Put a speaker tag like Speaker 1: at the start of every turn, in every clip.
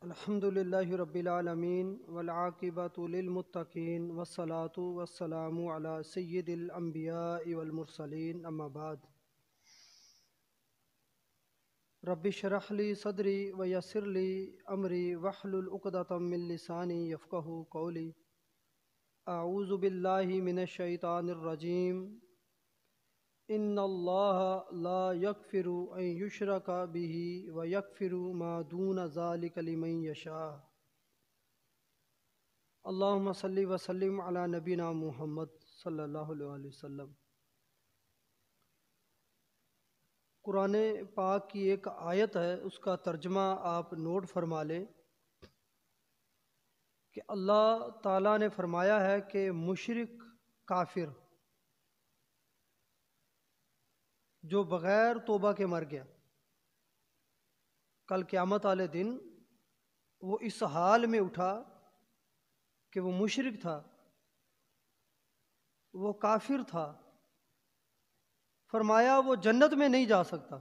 Speaker 1: الحمد للہ رب العالمین والعاقبۃ للمتقین والصلاة والسلام علی سید الانبیاء والمرسلین اما بعد رب اشرح لی صدری ویسر لی امری واحلل عقدۃ من لسانی یفقہوا قولی اعوذ باللہ من الشیطان الرجیم ان اللہ لا یغفر ان یشرک بہ ویغفر ما دون ذلک لمن یشاء اللہم صلی وسلم علی نبینا محمد صلی اللہ علیہ وسلم۔ قرآن پاک کی ایک آیت ہے، اس کا ترجمہ آپ نوٹ فرما لیں کہ اللہ تعالیٰ نے فرمایا ہے کہ مشرک کافر جو بغیر توبہ کے مر گیا، کل قیامت والے دن وہ اس حال میں اٹھا کہ وہ مشرک تھا، وہ کافر تھا، فرمایا وہ جنت میں نہیں جا سکتا۔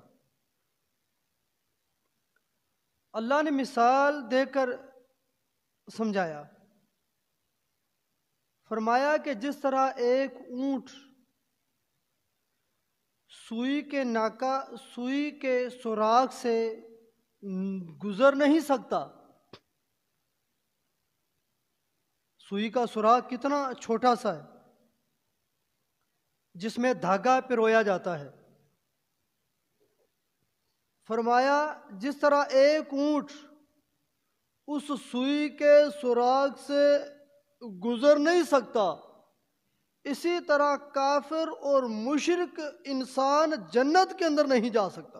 Speaker 1: اللہ نے مثال دے کر سمجھایا، فرمایا کہ جس طرح ایک اونٹ سوئی کے سوراخ سے گزر نہیں سکتا، سوئی کا سوراخ کتنا چھوٹا سا ہے جس میں دھاگا پرویا جاتا ہے، فرمایا جس طرح ایک اونٹ اس سوئی کے سوراخ سے گزر نہیں سکتا، اسی طرح کافر اور مشرک انسان جنت کے اندر نہیں جا سکتا۔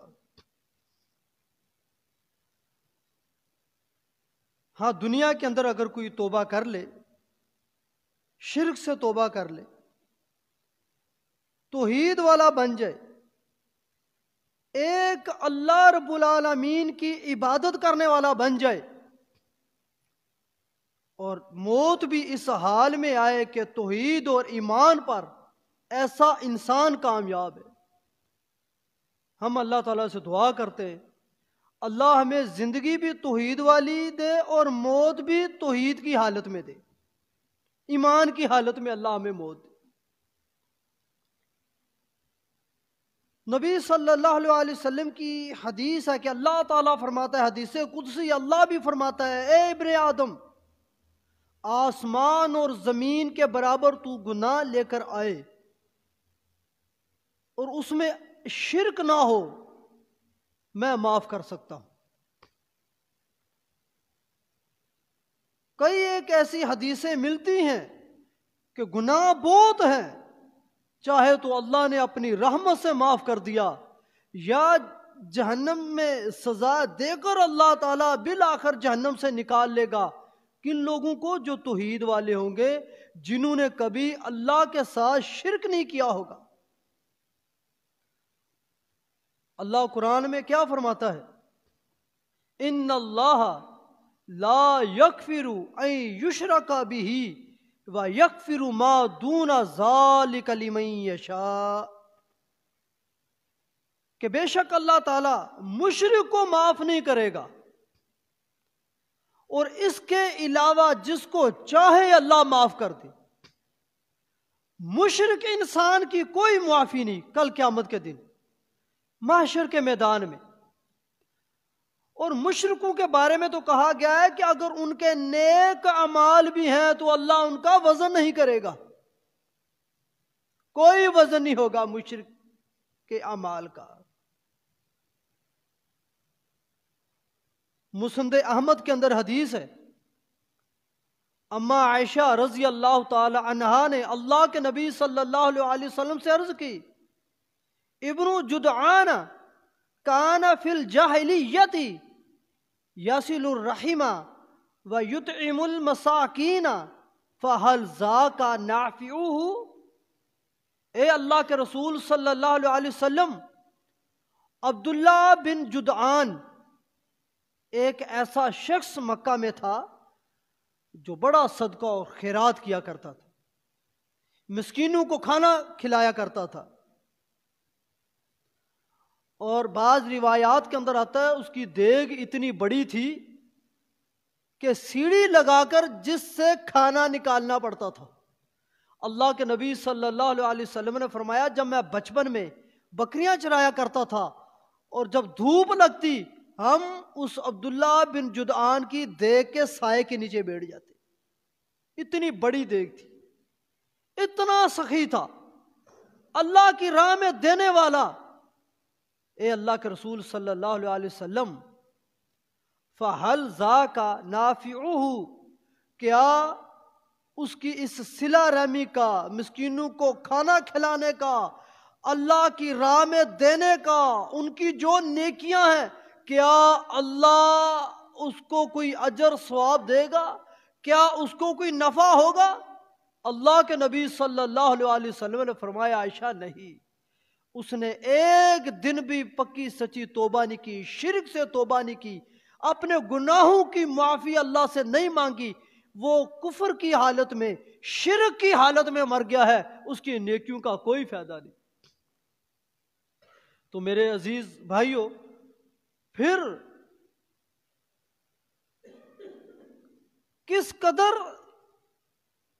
Speaker 1: ہاں، دنیا کے اندر اگر کوئی توبہ کر لے، شرک سے توبہ کر لے، توحید والا بن جائے، ایک اللہ رب العالمین کی عبادت کرنے والا بن جائے، اور موت بھی اس حال میں آئے کہ توحید اور ایمان پر، ایسا انسان کامیاب ہے۔ ہم اللہ تعالیٰ سے دعا کرتے ہیں اللہ ہمیں زندگی بھی توحید والی دے اور موت بھی توحید کی حالت میں دے، ایمان کی حالت میں اللہ ہمیں موت دے۔ نبی صلی اللہ علیہ وسلم کی حدیث ہے کہ اللہ تعالیٰ فرماتا ہے، حدیث قدسی، اللہ بھی فرماتا ہے، اے ابن آدم، آسمان اور زمین کے برابر تو گناہ لے کر آئے اور اس میں شرک نہ ہو، میں معاف کر سکتا ہوں۔ کئی ایک ایسی حدیثیں ملتی ہیں کہ گناہ بہت ہیں، چاہے تو اللہ نے اپنی رحمت سے معاف کر دیا، یا جہنم میں سزا دے کر اللہ تعالیٰ بالآخر جہنم سے نکال لے گا کن لوگوں کو؟ جو توحید والے ہوں گے، جنہوں نے کبھی اللہ کے ساتھ شرک نہیں کیا ہوگا۔ اللہ قرآن میں کیا فرماتا ہے؟ ان اللہ لا یغفر ان یشرک بہ ویغفر ما دون ذلک لمن یشاء، کہ بے شک اللہ تعالی مشرک کو معاف نہیں کرے گا، اور اس کے علاوہ جس کو چاہے اللہ معاف کر دے۔ مشرک انسان کی کوئی معافی نہیں کل قیامت کے دن محشر کے میدان میں۔ اور مشرکوں کے بارے میں تو کہا گیا ہے کہ اگر ان کے نیک اعمال بھی ہیں تو اللہ ان کا وزن نہیں کرے گا، کوئی وزن نہیں ہوگا مشرک کے اعمال کا۔ مسند احمد کے اندر حدیث ہے، اما عائشہ رضی اللہ تعالی عنہا نے اللہ کے نبی صلی اللہ علیہ وسلم سے عرض کی، ابن جدعان کان فی الجاہلیت یصل الرحم ویطعم المساکین فہل ذاک نافعہ۔ اے اللہ کے رسول صلی اللہ علیہ وسلم، عبداللہ بن جدعان ایک ایسا شخص مکہ میں تھا جو بڑا صدقہ اور خیرات کیا کرتا تھا، مسکینوں کو کھانا کھلایا کرتا تھا، اور بعض روایات کے اندر آتا ہے اس کی دیگ اتنی بڑی تھی کہ سیڑھی لگا کر جس سے کھانا نکالنا پڑتا تھا. اللہ کے نبی صلی اللہ علیہ وسلم نے فرمایا جب میں بچپن میں بکریاں چرایا کرتا تھا اور جب دھوپ لگتی ہم اس عبداللہ بن جدعان کی دیگ کے سائے کے نیچے بیٹھ جاتے. اتنی بڑی دیگ تھی, اتنا سخی تھا, اللہ کی راہ میں دینے والا. اے اللہ کے رسول صلی اللہ علیہ وسلم فَهَلْ ذَاكَ نَافِعُهُ, کیا اس کی اس صلہ رحمی کا, مسکینوں کو کھانا کھلانے کا, اللہ کی راہ میں دینے کا, ان کی جو نیکیاں ہیں, کیا اللہ اس کو کوئی اجر ثواب دے گا؟ کیا اس کو کوئی نفع ہوگا؟ اللہ کے نبی صلی اللہ علیہ وسلم نے فرمایا عائشہ نہیں, اس نے ایک دن بھی پکی سچی توبہ نہیں کی, شرک سے توبہ نہیں کی, اپنے گناہوں کی معافی اللہ سے نہیں مانگی, وہ کفر کی حالت میں, شرک کی حالت میں مر گیا ہے, اس کی نیکیوں کا کوئی فائدہ نہیں. تو میرے عزیز بھائیو, پھر کس قدر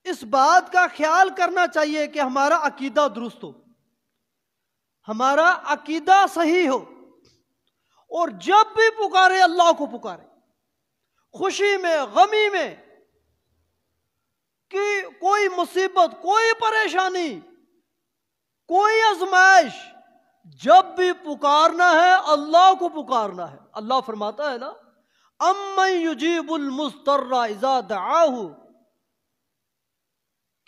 Speaker 1: اس بات کا خیال کرنا چاہیے کہ ہمارا عقیدہ درست ہو, ہمارا عقیدہ صحیح ہو, اور جب بھی پکارے اللہ کو پکارے, خوشی میں, غمی میں, کہ کوئی مصیبت, کوئی پریشانی, کوئی آزمائش, جب بھی پکارنا ہے اللہ کو پکارنا ہے. اللہ فرماتا ہے نا اَمَّن يُجِيبُ الْمُضْطَرَّ إِذَا دَعَاهُ,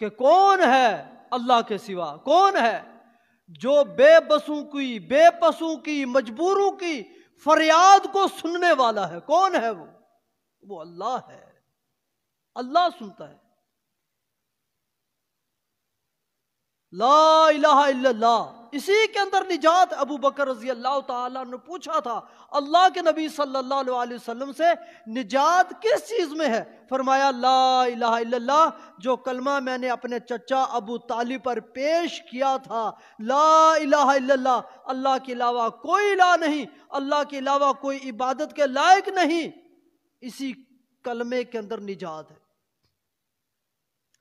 Speaker 1: کہ کون ہے اللہ کے سوا, کون ہے جو بے بسوں کی, بے پسوں کی, مجبوروں کی فریاد کو سننے والا ہے. کون ہے وہ اللہ ہے, اللہ سنتا ہے. لا الہ الا اللہ, اسی کے اندر نجات. ابو بکر رضی اللہ تعالیٰ نے پوچھا تھا اللہ کے نبی صلی اللہ علیہ وسلم سے نجات کس چیز میں ہے؟ فرمایا لا الہ الا اللہ, جو کلمہ میں نے اپنے چچا ابو طالب پر پیش کیا تھا, لا الہ الا اللہ, اللہ کے علاوہ کوئی الہ نہیں, اللہ کے علاوہ کوئی عبادت کے لائق نہیں, اسی کلمے کے اندر نجات ہے.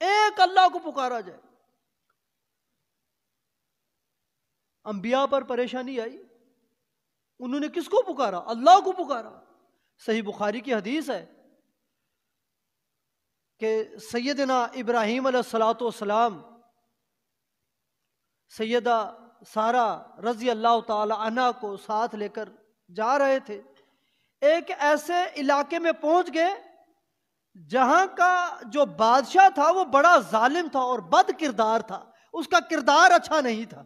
Speaker 1: ایک اللہ کو پکارا جائے. انبیاء پر پریشانی آئی, انہوں نے کس کو پکارا؟ اللہ کو پکارا. صحیح بخاری کی حدیث ہے کہ سیدنا ابراہیم علیہ السلام سیدہ سارہ رضی اللہ تعالی عنہ کو ساتھ لے کر جا رہے تھے. ایک ایسے علاقے میں پہنچ گئے جہاں کا جو بادشاہ تھا وہ بڑا ظالم تھا اور بد کردار تھا, اس کا کردار اچھا نہیں تھا.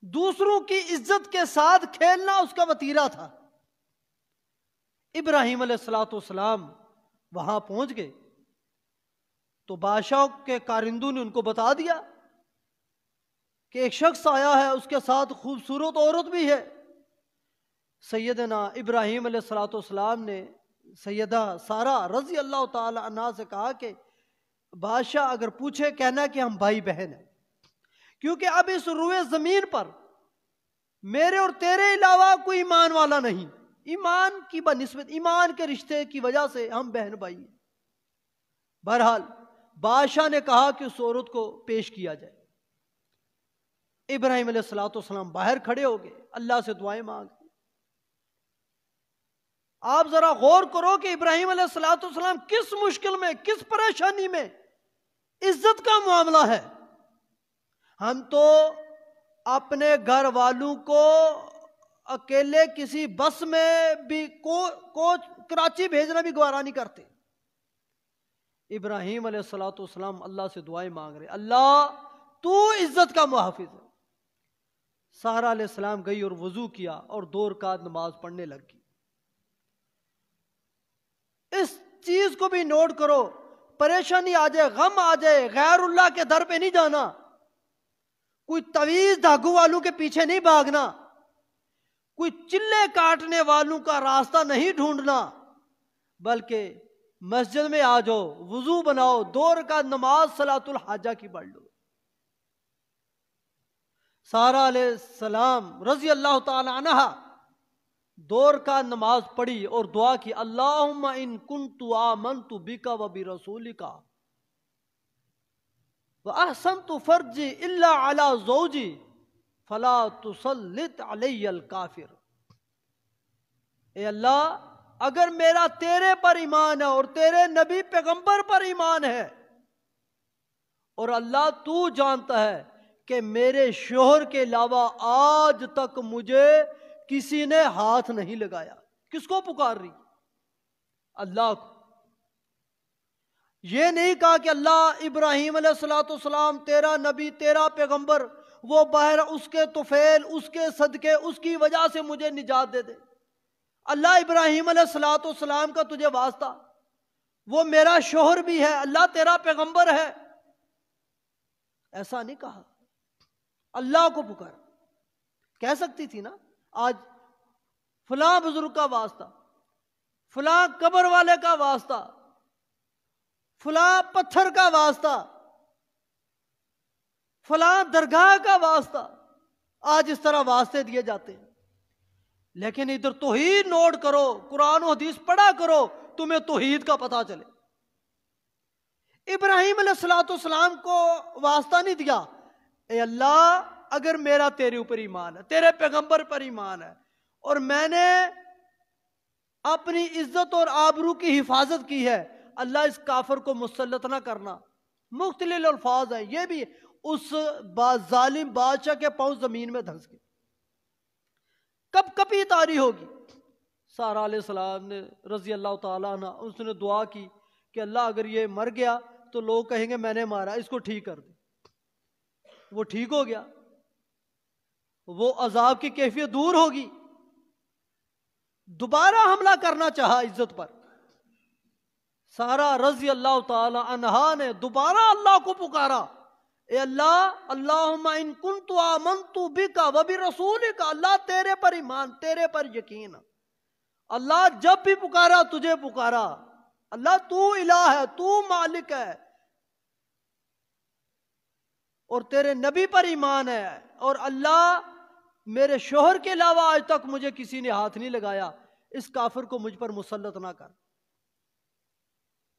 Speaker 1: دوسروں کی عزت کے ساتھ کھیلنا اس کا وتیرہ تھا. ابراہیم علیہ السلام وہاں پہنچ گئے تو بادشاہ کے کارندوں نے ان کو بتا دیا کہ ایک شخص آیا ہے, اس کے ساتھ خوبصورت عورت بھی ہے. سیدنا ابراہیم علیہ السلام نے سیدہ سارہ رضی اللہ تعالی عنہا سے کہا کہ بادشاہ اگر پوچھے کہنا کہ ہم بھائی بہن ہیں, کیونکہ اب اس روئے زمین پر میرے اور تیرے علاوہ کوئی ایمان والا نہیں. ایمان کی بنسبت, ایمان کے رشتے کی وجہ سے ہم بہن بھائی ہیں. بہرحال بادشاہ نے کہا کہ اس عورت کو پیش کیا جائے. ابراہیم علیہ السلام باہر کھڑے ہو گئے, اللہ سے دعائیں مانگ. آپ ذرا غور کرو کہ ابراہیم علیہ السلام کس مشکل میں, کس پریشانی میں, عزت کا معاملہ ہے. ہم تو اپنے گھر والوں کو اکیلے کسی بس میں بھی کوچ کراچی بھیجنا بھی گوارا نہیں کرتے. ابراہیم علیہ السلام اللہ سے دعائیں مانگ رہے, اللہ تو عزت کا محافظ ہے. سارہ علیہ السلام گئی اور وضو کیا اور 2 رکعت نماز پڑھنے لگ گئی. اس چیز کو بھی نوٹ کرو, پریشانی آ جائے, غم آ جائے, غیر اللہ کے در پہ نہیں جانا, کوئی طویز دھاگو والوں کے پیچھے نہیں بھاگنا, کوئی چلے کاٹنے والوں کا راستہ نہیں ڈھونڈنا, بلکہ مسجد میں آ جاؤ, وضو بناؤ, 2 رکعت نماز صلاۃ الحاجہ کی پڑھ لو. سارہ علیہ السلام رضی اللہ تعالی عنہا 2 رکعت نماز پڑھی اور دعا کی اللہم ان کنت آمنت بک و برسولک واحسنت فرجی الا علی زوجی فلا تسلط علی الکافر۔ اے اللہ، اگر میرا تیرے پر ایمان ہے اور تیرے نبی پیغمبر پر ایمان ہے، اور اللہ تو جانتا ہے کہ میرے شوہر کے علاوہ آج تک مجھے کسی نے ہاتھ نہیں لگایا، کس کو پکار رہی؟ اللہ کو۔ یہ نہیں کہا کہ اللہ ابراہیم علیہ السلام تیرا نبی تیرا پیغمبر، وہ باہر اس کے طفیل اس کے صدقے اس کی وجہ سے مجھے نجات دے دے۔ اللہ ابراہیم علیہ السلام کا تجھے واسطہ، وہ میرا شوہر بھی ہے، اللہ تیرا پیغمبر ہے، ایسا نہیں کہا۔ اللہ کو پکار۔ کہہ سکتی تھی نا آج فلاں بزرگ کا واسطہ، فلاں قبر والے کا واسطہ، فلاں پتھر کا واسطہ، فلاں درگاہ کا واسطہ، آج اس طرح واسطے دیے جاتے ہیں۔ لیکن ادھر توحید نوٹ کرو، قرآن و حدیث پڑھا کرو، تمہیں توحید کا پتہ چلے۔ ابراہیم علیہ السلام کو واسطہ نہیں دیا، اے اللہ اگر میرا تیرے اوپر ایمان ہے، تیرے پیغمبر پر ایمان ہے، اور میں نے اپنی عزت اور آبرو کی حفاظت کی ہے، اللہ اس کافر کو مسلط نہ کرنا۔ مختلف الفاظ ہیں، یہ بھی اس ظالم بادشاہ کے پاؤں زمین میں دھنس گئے۔ کب کبھی تاری ہوگی؟ سارا علیہ السلام نے رضی اللہ تعالیٰ عنہ، اس نے دعا کی کہ اللہ اگر یہ مر گیا تو لوگ کہیں گے میں نے مارا، اس کو ٹھیک کر دے۔ وہ ٹھیک ہو گیا، وہ عذاب کی کیفیت دور ہوگی۔ دوبارہ حملہ کرنا چاہا عزت پر، سارا رضی اللہ تعالی عنہا نے دوبارہ اللہ کو پکارا، اے اللہ اللہم ان کنت آمنت بک و برسولک، اللہ تیرے پر ایمان، تیرے پر یقین۔ اللہ جب بھی پکارا تجھے پکارا، اللہ تو الہ ہے، تو مالک ہے، اور تیرے نبی پر ایمان ہے، اور اللہ میرے شوہر کے علاوہ آج تک مجھے کسی نے ہاتھ نہیں لگایا، اس کافر کو مجھ پر مسلط نہ کر۔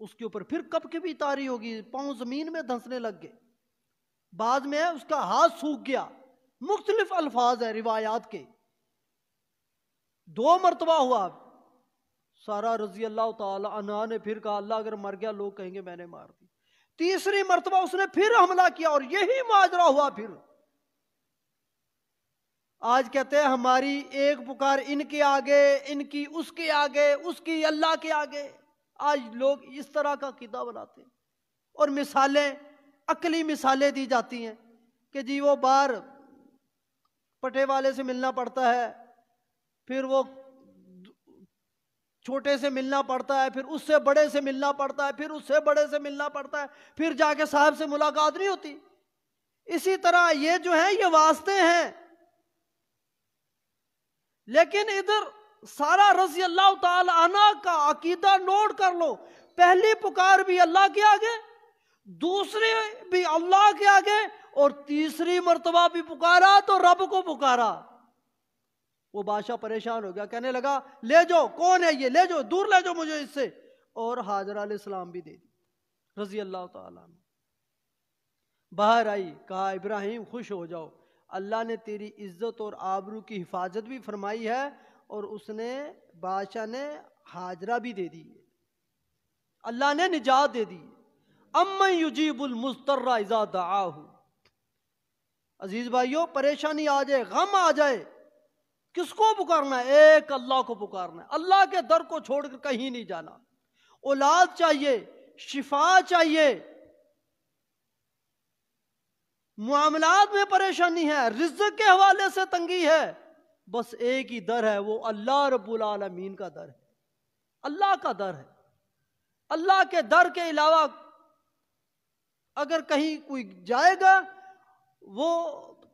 Speaker 1: اس کے اوپر پھر کب کی بھی تاری ہوگی، پاؤں زمین میں دھنسنے لگ گئے۔ بعد میں اس کا ہاتھ سوکھ گیا، مختلف الفاظ ہیں روایات کے۔ 2 مرتبہ ہوا، سارا رضی اللہ تعالی عنہ نے پھر کہا اللہ اگر مر گیا لوگ کہیں گے میں نے مار دی۔ 3ری مرتبہ اس نے پھر حملہ کیا، اور یہی ماجرا ہوا۔ پھر آج کہتے ہیں ہماری ایک پکار ان کے آگے، ان کی اس کے آگے، اس کی اللہ کے آگے۔ آج لوگ اس طرح کا عقیدہ بناتے ہیں، اور مثالیں، عقلی مثالیں دی جاتی ہیں کہ جی وہ باہر پٹے والے سے ملنا پڑتا ہے، پھر وہ چھوٹے سے ملنا پڑتا ہے، پھر اس سے بڑے سے ملنا پڑتا ہے، پھر اس سے بڑے سے ملنا پڑتا ہے، پھر جا کے صاحب سے ملاقات نہیں ہوتی۔ اسی طرح یہ جو ہیں یہ واسطے ہیں۔ لیکن ادھر سارا رضی اللہ تعالی عنہ کا عقیدہ نوٹ کر لو، پہلی پکار بھی اللہ کے آگے، دوسری بھی اللہ کے آگے، اور 3ری مرتبہ بھی پکارا تو رب کو پکارا۔ وہ بادشاہ پریشان ہو گیا، کہنے لگا لے جاؤ، کون ہے یہ، لے جاؤ، دور لے جاؤ مجھے اس سے، اور حاجرہ علیہ السلام بھی دے دی رضی اللہ تعالیٰ عنہ۔ باہر آئی، کہا ابراہیم خوش ہو جاؤ، اللہ نے تیری عزت اور آبرو کی حفاظت بھی فرمائی ہے، اور اس نے بادشاہ نے حاجرہ بھی دے دی، اللہ نے نجات دے دی۔ امن یجیب المضطر اذا دعاہ۔ عزیز بھائیو، پریشانی آ جائے، غم آ جائے، کس کو پکارنا ہے؟ ایک اللہ کو پکارنا ہے۔ اللہ کے در کو چھوڑ کر کہیں نہیں جانا۔ اولاد چاہیے، شفا چاہیے، معاملات میں پریشانی ہے، رزق کے حوالے سے تنگی ہے، بس ایک ہی در ہے، وہ اللہ رب العالمین کا در ہے، اللہ کا در ہے۔ اللہ کے در کے علاوہ اگر کہیں کوئی جائے گا وہ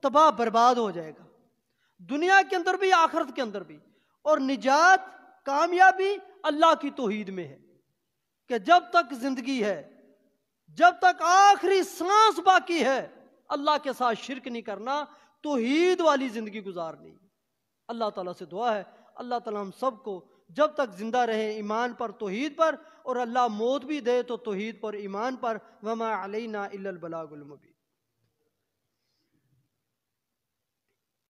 Speaker 1: تباہ برباد ہو جائے گا، دنیا کے اندر بھی آخرت کے اندر بھی۔ اور نجات، کامیابی اللہ کی توحید میں ہے، کہ جب تک زندگی ہے، جب تک آخری سانس باقی ہے، اللہ کے ساتھ شرک نہیں کرنا، توحید والی زندگی گزارنی۔ اللہ تعالیٰ سے دعا ہے اللہ تعالیٰ ہم سب کو جب تک زندہ رہے ایمان پر توحید پر، اور اللہ موت بھی دے تو توحید پر ایمان پر. وما علینا الا البلاغ المبین.